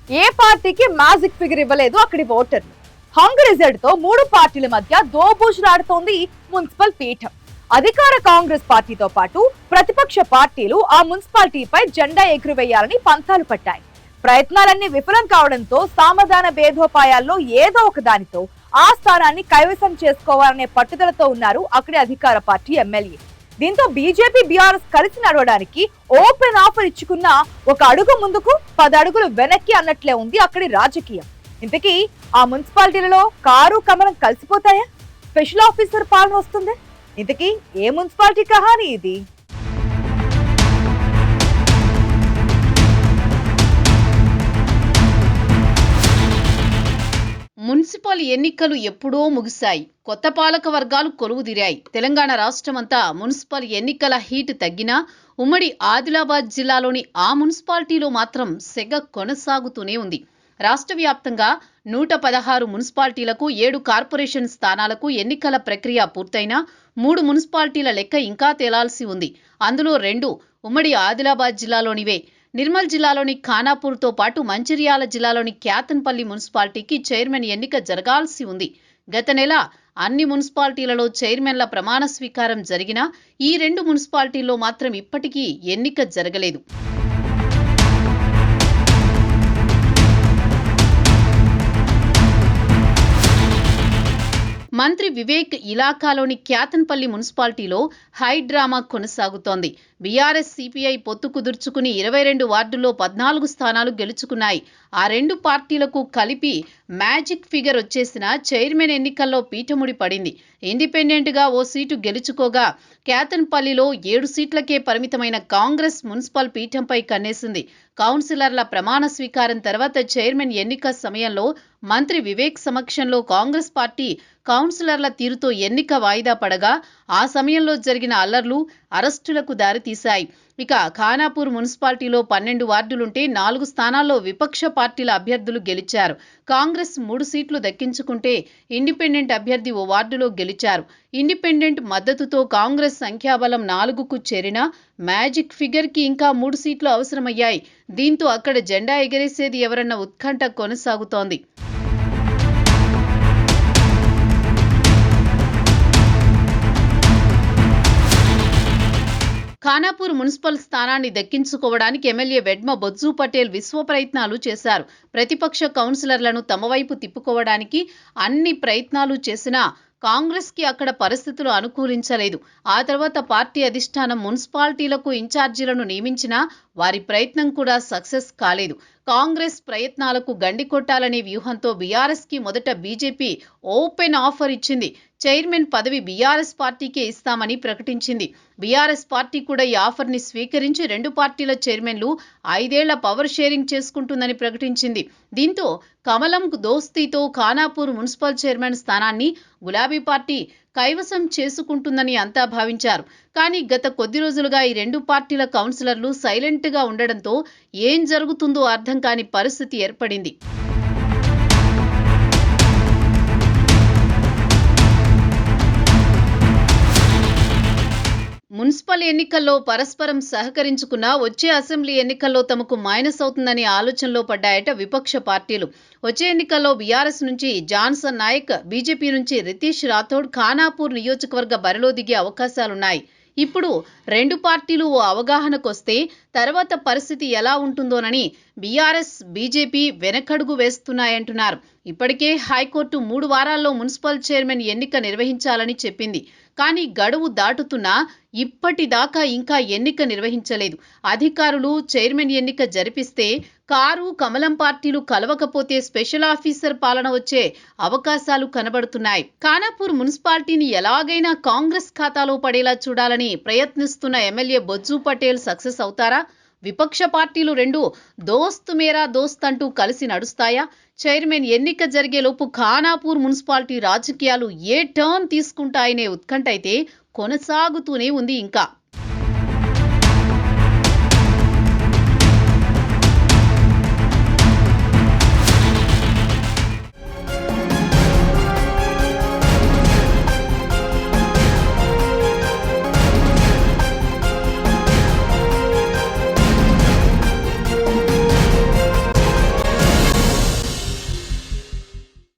ఏ పార్టీకి magic figure ఇవ్వలేదు అక్కడి ఓటర్లు. హంగ్ రిజల్ట్ తో 3 పార్టీల మధ్య దోబూచులాడుతోంది మున్సిపల్ పీఠం. అధికార కాంగ్రెస్ పార్టీతో పాటు ప్రతిపక్ష పార్టీలు ఆ మున్సిపాలిటీపై జెండా ఎగురవేయాలని పంతాలు పట్టాయి. ప్రయత్నాలన్నీ విఫలం కావడంతో సామధాన భేదోపాయాల్లో ఏదో ఒక దానితో ఆ స్థానాన్ని కైవసం చేసుకోవాలనే పట్టుదలతో ఉన్నారు అక్కడి అధికార పార్టీ ఎమ్మెల్యే. దీంతో బీజేపీ బీఆర్ఎస్ కలిసి నడవడానికి ఓపెన్ ఆఫర్ ఇచ్చుకున్న ఒక అడుగు ముందుకు 10 అడుగులు వెనక్కి అన్నట్లే ఉంది అక్కడి రాజకీయం. ఇంతకీ ఆ మున్సిపాలిటీలలో కారు కమలం కలిసిపోతాయా? స్పెషల్ ఆఫీసర్ పాలన వస్తుంది? ఇంతకీ ఏ మున్సిపాలిటీ కహాని ఇది? మున్సిపల్ ఎన్నికలు ఎప్పుడో ముగిశాయి. కొత్త పాలక వర్గాలు కొలువుదీరాయి. తెలంగాణ రాష్ట్రమంతా మున్సిపల్ ఎన్నికల హీట్ తగ్గినా ఉమ్మడి ఆదిలాబాద్ జిల్లాలోని ఆ మున్సిపాలిటీలో మాత్రం సెగ కొనసాగుతూనే ఉంది. రాష్ట్ర వ్యాప్తంగా 116 మున్సిపాలిటీలకు 7 కార్పొరేషన్ స్థానాలకు ఎన్నికల ప్రక్రియ పూర్తయినా 3 మున్సిపాలిటీల లెక్క ఇంకా తేలాల్సి ఉంది. అందులో 2 ఉమ్మడి ఆదిలాబాద్ జిల్లాలోనివే. నిర్మల్ జిల్లాలోని ఖానాపూర్తో పాటు మంచిర్యాల జిల్లాలోని క్యాతన్పల్లి మున్సిపాలిటీకి చైర్మన్ ఎన్నిక జరగాల్సి ఉంది. గత నెల అన్ని మున్సిపాలిటీలలో చైర్మన్ల ప్రమాణ స్వీకారం జరిగినా ఈ 2 మున్సిపాలిటీల్లో మాత్రం ఇప్పటికీ ఎన్నిక జరగలేదు. మంత్రి వివేక్ ఇలాకాలోని క్యాతన్పల్లి మున్సిపాలిటీలో హై డ్రామా కొనసాగుతోంది. బీఆర్ఎస్ సిపిఐ పొత్తు కుదుర్చుకుని 22 వార్డుల్లో 14 స్థానాలు గెలుచుకున్నాయి. ఆ 2 పార్టీలకు కలిపి మ్యాజిక్ ఫిగర్ వచ్చేసిన చైర్మన్ ఎన్నికల్లో పీఠముడి పడింది. ఇండిపెండెంట్ గా ఓ సీటు గెలుచుకోగా క్యాతన్పల్లిలో 7 సీట్లకే పరిమితమైన కాంగ్రెస్ మున్సిపల్ పీఠంపై కన్నేసింది. కౌన్సిలర్ల ప్రమాణ స్వీకారం తర్వాత చైర్మన్ ఎన్నిక సమయంలో మంత్రి వివేక్ సమక్షంలో కాంగ్రెస్ పార్టీ కౌన్సిలర్ల తీరుతో ఎన్నిక వాయిదా పడగా ఆ సమయంలో జరిగిన అల్లర్లు అరెస్టులకు దారితీశాయి. ఇక ఖానాపూర్ మున్సిపాలిటీలో 12 వార్డులుంటే 4 స్థానాల్లో విపక్ష పార్టీల అభ్యర్థులు గెలిచారు. కాంగ్రెస్ 3 సీట్లు దక్కించుకుంటే ఇండిపెండెంట్ అభ్యర్థి ఓ వార్డులో గెలిచారు. ఇండిపెండెంట్ మద్దతుతో కాంగ్రెస్ సంఖ్యాబలం 4కు చేరినా మ్యాజిక్ ఫిగర్ కి ఇంకా 3 సీట్లు అవసరమయ్యాయి. దీంతో అక్కడ జెండా ఎగరేసేది ఎవరన్న ఉత్కంఠ కొనసాగుతోంది. ఖానాపూర్ మున్సిపల్ స్థానాన్ని దక్కించుకోవడానికి ఎమ్మెల్యే వెడ్మ బొజ్జు పటేల్ విశ్వ ప్రయత్నాలు చేశారు. ప్రతిపక్ష కౌన్సిలర్లను తమ వైపు తిప్పుకోవడానికి అన్ని ప్రయత్నాలు చేసినా కాంగ్రెస్ కి అక్కడ పరిస్థితులు అనుకూలించలేదు. ఆ తర్వాత పార్టీ అధిష్టానం మున్సిపాలిటీలకు ఇన్ఛార్జీలను నియమించినా వారి ప్రయత్నం కూడా సక్సెస్ కాలేదు. కాంగ్రెస్ ప్రయత్నాలకు గండి కొట్టాలనే వ్యూహంతో బీఆర్ఎస్ కి మొదట బీజేపీ ఓపెన్ ఆఫర్ ఇచ్చింది. చైర్మన్ పదవి బీఆర్ఎస్ పార్టీకే ఇస్తామని ప్రకటించింది. బీఆర్ఎస్ పార్టీ కూడా ఈ ఆఫర్ ని స్వీకరించి 2 పార్టీల చైర్మన్లు 5 ఏళ్ల పవర్ షేరింగ్ చేసుకుంటుందని ప్రకటించింది. దీంతో కమలం దోస్తీతో ఖానాపూర్ మున్సిపల్ చైర్మన్ స్థానాన్ని గులాబీ పార్టీ కైవసం చేసుకుంటుందని అంతా భావించారు. కానీ గత కొద్ది రోజులుగా ఈ 2 పార్టీల కౌన్సిలర్లు సైలెంట్ గా ఉండడంతో ఏం జరుగుతుందో అర్థం కాని పరిస్థితి ఏర్పడింది. మున్సిపల్ ఎన్నికల్లో పరస్పరం సహకరించుకున్నా వచ్చే అసెంబ్లీ ఎన్నికల్లో తమకు మైనస్ అవుతుందని ఆలోచనలో పడ్డాయట విపక్ష పార్టీలు. వచ్చే ఎన్నికల్లో బీఆర్ఎస్ నుంచి జాన్సన్ నాయక్, బీజేపీ నుంచి రితీష్ రాథోడ్ ఖానాపూర్ నియోజకవర్గ బరిలో దిగే అవకాశాలున్నాయి. ఇప్పుడు 2 పార్టీలు ఓ అవగాహనకొస్తే తర్వాత పరిస్థితి ఎలా ఉంటుందోనని బీఆర్ఎస్, బీజేపీ వెనకడుగు వేస్తున్నాయంటున్నారు. ఇప్పటికే హైకోర్టు 3 వారాల్లో మున్సిపల్ చైర్మన్ ఎన్నిక నిర్వహించాలని చెప్పింది. కానీ గడువు దాటుతున్నా ఇప్పటిదాకా ఇంకా ఎన్నిక నిర్వహించలేదు. అధికారులు చైర్మన్ ఎన్నిక జరిపిస్తే కారు కమలం పార్టీలు కలవకపోతే స్పెషల్ ఆఫీసర్ పాలన వచ్చే అవకాశాలు కనబడుతున్నాయి. ఖానాపూర్ మున్సిపాలిటీని ఎలాగైనా కాంగ్రెస్ ఖాతాలో పడేలా చూడాలని ప్రయత్నిస్తున్న ఎమ్మెల్యే బొజ్జు పటేల్ సక్సెస్ అవుతారా? విపక్ష పార్టీలు 2 దోస్త్ మేరా దోస్త్ అంటూ కలిసి నడుస్తాయా? చైర్మన్ ఎన్నిక జరిగేలోపు ఖానాపూర్ మున్సిపాలిటీ రాజకీయాలు ఏ టర్న్ తీసుకుంటాయనే ఉత్కంఠ అయితే కొనసాగుతూనే ఉంది ఇంకా.